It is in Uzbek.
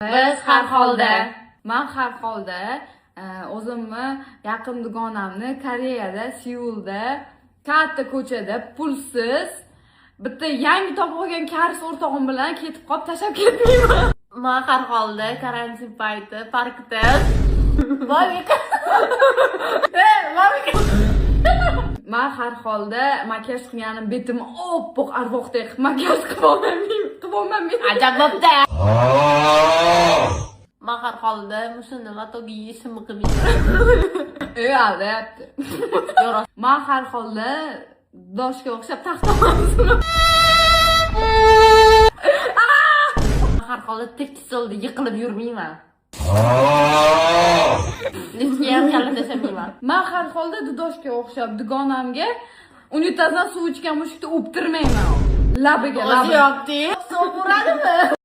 Biz har holda. Men har holda o'zimni yaqin dugonamni Koreyada, Seulda, katta ko'chada pulsiz bitta yangi topib olgan karis o'rtog'im bilan ketib qolib tashlab ketmayman. Men har holda karantin payti parkda Men har holda makiyaj qilganim betim oppoq arvoqdek makiyaj qilib olmayman. ajab bo'pti. Men har holda mushunda matoga yeyishimni qilmayman. Aldayapti. Men har holda doshga o'xshab taxtaman. Har holda tekisolda yiqilib yurmayman. Nechga ham kalla tashamayman. Men har holda dudoshga o'xshab dugonamga unitazdan suv ichgan mushukni o'ptirmayman. Labiga. O'zi yo'qdi. Suv uradimi?